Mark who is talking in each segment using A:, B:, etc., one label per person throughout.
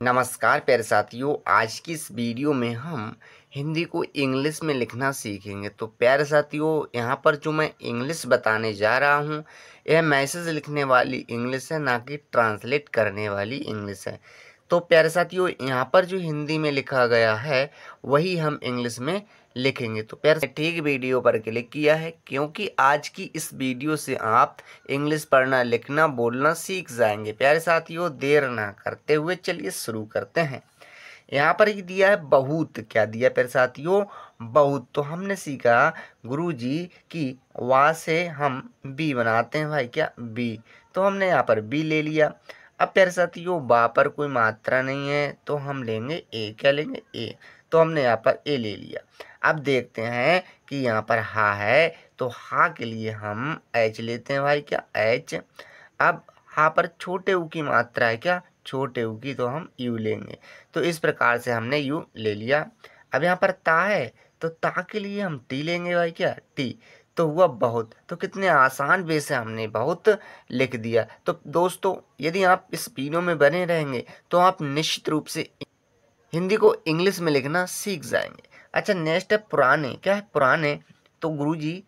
A: नमस्कार प्यारे साथियों। आज की इस वीडियो में हम हिंदी को इंग्लिश में लिखना सीखेंगे। तो प्यारे साथियों, यहाँ पर जो मैं इंग्लिश बताने जा रहा हूँ यह मैसेज लिखने वाली इंग्लिश है, ना कि ट्रांसलेट करने वाली इंग्लिश है। तो प्यारे साथियों, यहाँ पर जो हिंदी में लिखा गया है वही हम इंग्लिश में लिखेंगे। तो प्यारे ठीक वीडियो पर क्लिक किया है, क्योंकि आज की इस वीडियो से आप इंग्लिश पढ़ना, लिखना, बोलना सीख जाएंगे। प्यारे साथियों, देर ना करते हुए चलिए शुरू करते हैं। यहाँ पर ही दिया है बहुत। क्या दिया प्यारे साथियों? बहुत। तो हमने सीखा गुरुजी की वा से हम बी बनाते हैं भाई, क्या बी। तो हमने यहाँ पर बी ले लिया। अब प्यारे साथियों, बा पर कोई मात्रा नहीं है तो हम लेंगे ए। क्या लेंगे? ए। तो हमने यहाँ पर ए ले लिया। अब देखते हैं कि यहाँ पर हा है, तो हा के लिए हम एच लेते हैं भाई, क्या एच। अब हा पर छोटे ऊ की मात्रा है, क्या छोटे ऊ की, तो हम यू लेंगे। तो इस प्रकार से हमने यू ले लिया। अब यहाँ पर ता है, तो ता के लिए हम टी लेंगे भाई, क्या टी। तो हुआ बहुत। तो कितने आसान वे से हमने बहुत लिख दिया। तो दोस्तों, यदि आप इस वीडियो में बने रहेंगे तो आप निश्चित रूप से हिंदी को इंग्लिश में लिखना सीख जाएंगे। अच्छा, नेक्स्ट है पुराने। क्या है पुराने? तो गुरुजी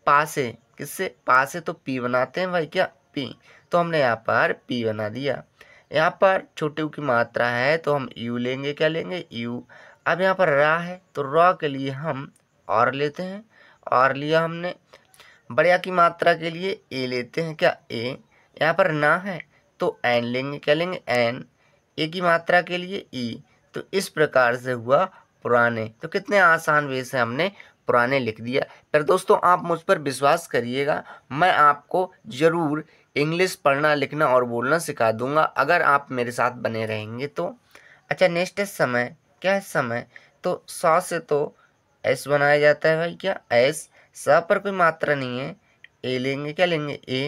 A: पासे, किससे? पासे तो पी बनाते हैं भाई, क्या पी। तो हमने यहाँ पर पी बना दिया। यहाँ पर छोटे ऊ की मात्रा है तो हम यू लेंगे। क्या लेंगे? यू। अब यहाँ पर रा है तो रा के लिए हम और लेते हैं, और लिया हमने। बढ़िया की मात्रा के लिए ए लेते हैं, क्या ए। यहाँ पर ना है तो एन लेंगे। क्या लेंगे? एन। ए की मात्रा के लिए ई। तो इस प्रकार से हुआ पुराने। तो कितने आसान वे से हमने पुराने लिख दिया। पर दोस्तों, आप मुझ पर विश्वास करिएगा, मैं आपको ज़रूर इंग्लिश पढ़ना, लिखना और बोलना सिखा दूंगा अगर आप मेरे साथ बने रहेंगे तो। अच्छा, नेक्स्ट है समय। क्या है समय? तो सौ से तो एस बनाया जाता है भाई, क्या एस। स पर कोई मात्रा नहीं है, ए लेंगे। क्या लेंगे? ए।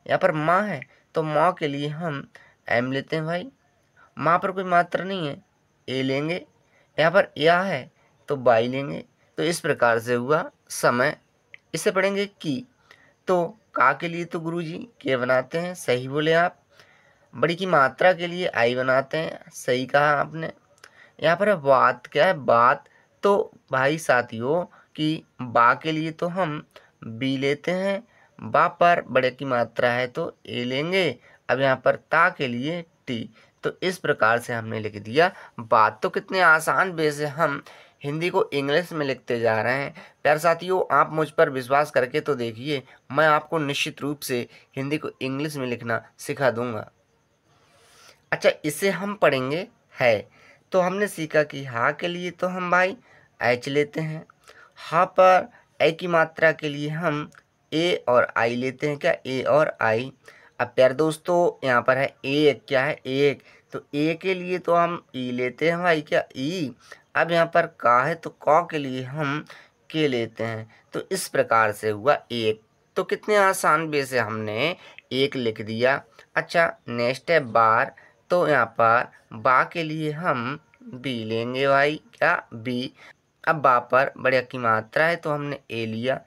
A: यहाँ पर माँ है तो माँ के लिए हम एम लेते हैं भाई। माँ पर कोई मात्रा नहीं है, ए लेंगे। यहाँ पर या है तो बाई लेंगे। तो इस प्रकार से हुआ समय। इसे पढ़ेंगे की। तो का के लिए तो गुरुजी के बनाते हैं, सही बोले आप। बड़ी की मात्रा के लिए आई बनाते हैं, सही कहा आपने। यहाँ पर है बात। क्या है? बात। तो भाई साथियों, कि बा के लिए तो हम बी लेते हैं। बा पर बड़े की मात्रा है तो ए लेंगे। अब यहाँ पर ता के लिए टी। तो इस प्रकार से हमने लिख दिया बात। तो कितने आसान वे से हम हिंदी को इंग्लिश में लिखते जा रहे हैं। प्यारे साथियों, आप मुझ पर विश्वास करके तो देखिए, मैं आपको निश्चित रूप से हिंदी को इंग्लिश में लिखना सिखा दूंगा। अच्छा, इसे हम पढ़ेंगे है। तो हमने सीखा कि हा के लिए तो हम भाई एच लेते हैं। हा पर ए की मात्रा के लिए हम ए और आई लेते हैं। क्या ए और आई। अब प्यारे दोस्तों, यहाँ पर है एक। क्या है? एक। तो ए के लिए तो हम ई लेते हैं भाई, क्या ई। अब यहाँ पर का है तो का के लिए हम के लेते हैं। तो इस प्रकार से हुआ एक। तो कितने आसान वे से हमने एक लिख दिया। अच्छा, नेक्स्ट है बार। तो यहाँ पर बा के लिए हम बी लेंगे भाई, क्या बी। अब बा पर बढ़िया की मात्रा है तो हमने ए लिया।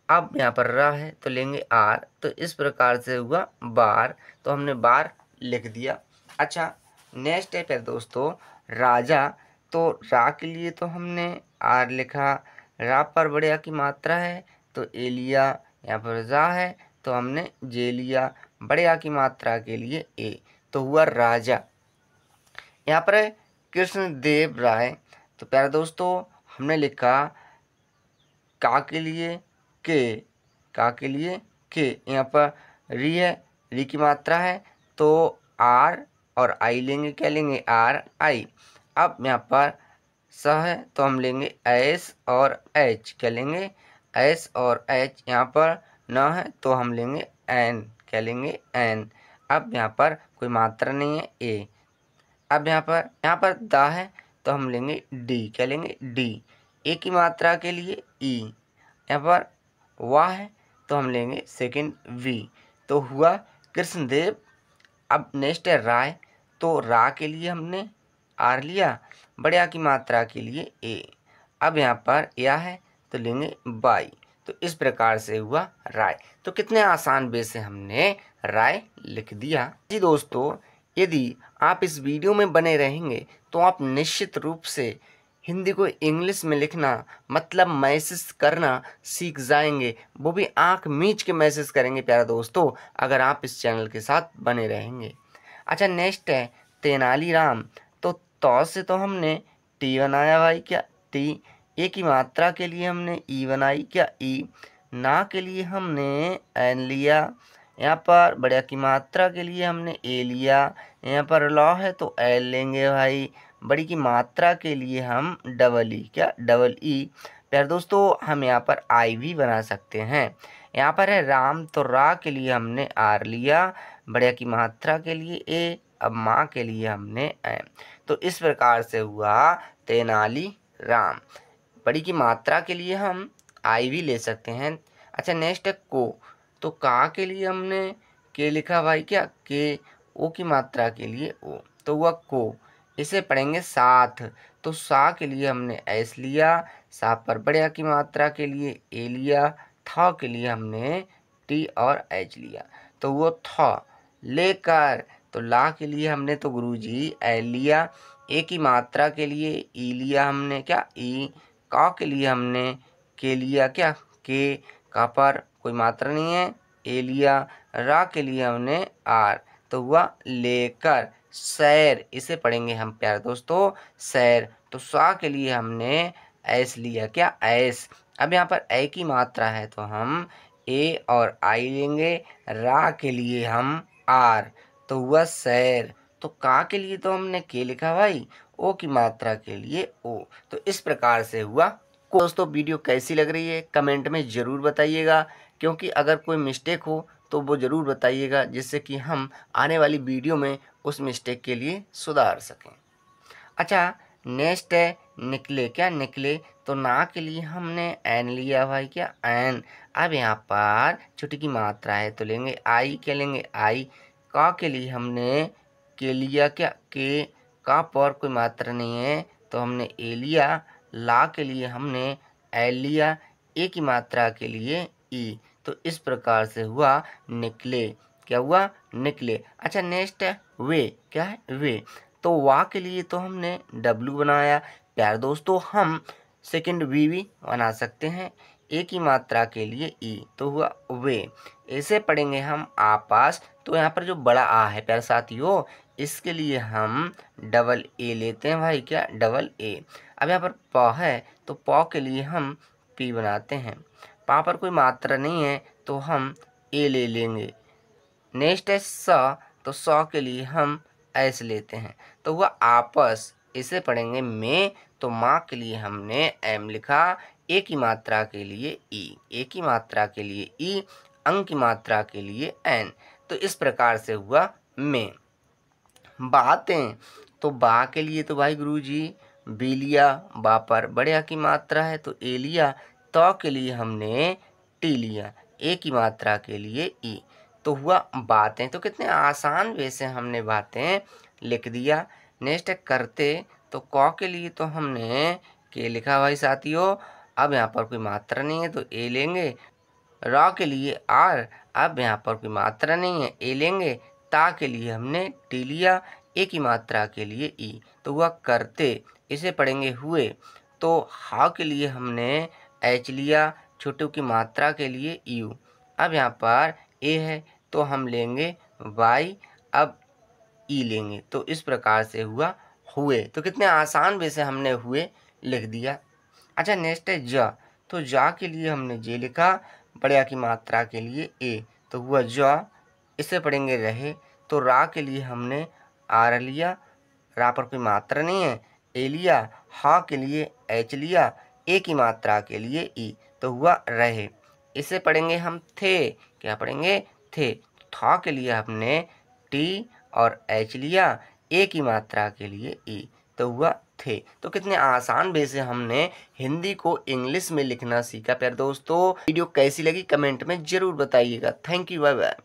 A: अब यहाँ पर रा है तो लेंगे आर। तो इस प्रकार से हुआ बार। तो हमने बार लिख दिया। अच्छा, नेक्स्ट है फिर दोस्तों राजा। तो रा के लिए तो हमने आर लिखा। रा पर बढ़िया की मात्रा है तो ए लिया। यहाँ पर जा है तो हमने जे लिया। बढ़िया की मात्रा के लिए ए। तो हुआ राजा। यहाँ पर है कृष्णदेव राय। तो प्यारे दोस्तों, हमने लिखा का के लिए के। का के लिए के। यहाँ पर री है, री की मात्रा है तो आर और आई लेंगे। क्या लेंगे? आर आई। अब यहाँ पर स है तो हम लेंगे एस और एच। क्या लेंगे? एस और एच। यहाँ पर न है तो हम लेंगे एन। क्या लेंगे? एन। अब यहाँ पर कोई मात्रा नहीं है, ए। अब यहाँ पर दा है तो हम लेंगे डी। क्या लेंगे? डी। ए की मात्रा के लिए ई। यहाँ पर वाह है तो हम लेंगे सेकंड वी। तो हुआ कृष्णदेव। अब नेक्स्ट है राय। तो रा के लिए हमने आर लिया। बढ़िया की मात्रा के लिए ए। अब यहाँ पर या है तो लेंगे बाई। तो इस प्रकार से हुआ राय। तो कितने आसान वे से हमने राय लिख दिया। जी दोस्तों, यदि आप इस वीडियो में बने रहेंगे तो आप निश्चित रूप से हिंदी को इंग्लिश में लिखना मतलब मैसेज करना सीख जाएंगे, वो भी आंख मीच के मैसेज करेंगे प्यारे दोस्तों, अगर आप इस चैनल के साथ बने रहेंगे। अच्छा, नेक्स्ट है तेनालीराम। तो तौ से तो हमने टी बनाया भाई, क्या टी। ए की मात्रा के लिए हमने ई बनाई, क्या ई। ना के लिए हमने एन लिया, यहाँ पर बढ़िया की मात्रा के लिए हमने ए लिया, यहाँ पर लॉ है तो एल लेंगे भाई। बड़ी की मात्रा के लिए हम डबल ई, क्या डबल ई। प्यारे दोस्तों हम यहाँ पर आई भी बना सकते हैं। यहाँ पर है राम, तो रा के लिए हमने आर लिया, बढ़िया की मात्रा के लिए ए, अब माँ के लिए हमने एम। तो इस प्रकार से हुआ तेनाली राम। बड़ी की मात्रा के लिए हम आई भी ले सकते हैं। अच्छा, नेक्स्ट है को। तो का के लिए हमने के लिखा भाई, क्या के। ओ की मात्रा के लिए ओ, तो हुआ को। इसे पढ़ेंगे साथ, तो सा के लिए हमने एस लिया, सा पर बढ़िया की मात्रा के लिए ए लिया, था के लिए हमने टी और एच लिया, तो वो था। लेकर, तो ला के लिए हमने तो गुरुजी एल लिया, ए की मात्रा के लिए ई लिया हमने, क्या ई। का के लिए हमने के लिया, क्या के। का पर कोई मात्रा नहीं है, ए लिया। रा के लिए हमने आर, तो हुआ लेकर सैर। इसे पढ़ेंगे हम प्यारे दोस्तों सैर। तो सा के लिए हमने एस लिया, क्या एस। अब यहाँ पर ए की मात्रा है तो हम ए और आई लेंगे, रा के लिए हम आर, तो हुआ सैर। तो का के लिए तो हमने के लिखा भाई, ओ की मात्रा के लिए ओ, तो इस प्रकार से हुआ को। दोस्तों वीडियो कैसी लग रही है कमेंट में ज़रूर बताइएगा, क्योंकि अगर कोई मिस्टेक हो तो वो ज़रूर बताइएगा, जिससे कि हम आने वाली वीडियो में उस मिस्टेक के लिए सुधार सकें। अच्छा, नेक्स्ट है निकले, क्या निकले। तो ना के लिए हमने एन लिया भाई, क्या एन। अब यहाँ पर छोटी की मात्रा है तो लेंगे आई, क्या लेंगे आई। का के लिए हमने के लिया, क्या के। का पर कोई मात्रा नहीं है तो हमने ए लिया। ला के लिए हमने एल लिया, ए की मात्रा के लिए ई, तो इस प्रकार से हुआ निकले। क्या हुआ निकले। अच्छा, नेक्स्ट है वे, क्या है वे। तो वा के लिए तो हमने डब्लू बनाया। प्यारे दोस्तों हम सेकंड वी भी बना सकते हैं, ए की मात्रा के लिए ई, तो हुआ वे। ऐसे पढ़ेंगे हम आपस। तो यहाँ पर जो बड़ा आ है प्यारे साथियों, इसके लिए हम डबल ए लेते हैं भाई, क्या डबल ए। अब यहाँ पर प है तो प के लिए हम पी बनाते हैं। पा पर कोई मात्रा नहीं है तो हम ए ले लेंगे। नेक्स्ट है स, तो स के लिए हम एस लेते हैं, तो हुआ आपस। इसे पढ़ेंगे में, तो माँ के लिए हमने एम लिखा, ए की मात्रा के लिए ई, ए की मात्रा के लिए ई, अंग की मात्रा के लिए एन, तो इस प्रकार से हुआ में। बातें, तो बा के लिए तो भाई गुरुजी बी लिया, बा पर बढ़िया की मात्रा है तो ए लिया। तो के लिए हमने टी लिया, ए की मात्रा के लिए ई, तो हुआ बातें। तो कितने आसान वे से हमने बातें लिख दिया। नेक्स्ट है करते। तो क के लिए तो हमने के लिखा भाई साथियों। अब यहाँ पर कोई मात्रा नहीं है तो ए लेंगे। रा के लिए आर, अब यहाँ पर कोई मात्रा नहीं है ए लेंगे। ता के लिए हमने टी लिया, ए की मात्रा के लिए ई, तो हुआ करते। इसे पढ़ेंगे हुए। तो हा के लिए हमने एच लिया, छोटू की मात्रा के लिए यू। अब यहाँ पर ए है तो हम लेंगे वाई, अब ई लेंगे, तो इस प्रकार से हुआ हुए। तो कितने आसान वे से हमने हुए लिख दिया। अच्छा, नेक्स्ट है जा। तो जा के लिए हमने जे लिखा, बढ़िया की मात्रा के लिए ए, तो हुआ जा। इसे पढ़ेंगे रहे। तो रा के लिए हमने आर लिया, रा पर कोई मात्रा नहीं है ए लिया। हा के लिए एच लिया, ए की मात्रा के लिए ई, तो हुआ रहे। इसे पढ़ेंगे हम थे, क्या पढ़ेंगे थे। था के लिए हमने टी और एच लिया, ए की मात्रा के लिए ई, तो हुआ थे। तो कितने आसान वे से हमने हिंदी को इंग्लिश में लिखना सीखा। प्यारे दोस्तों वीडियो कैसी लगी कमेंट में जरूर बताइएगा। Thank you, bye bye.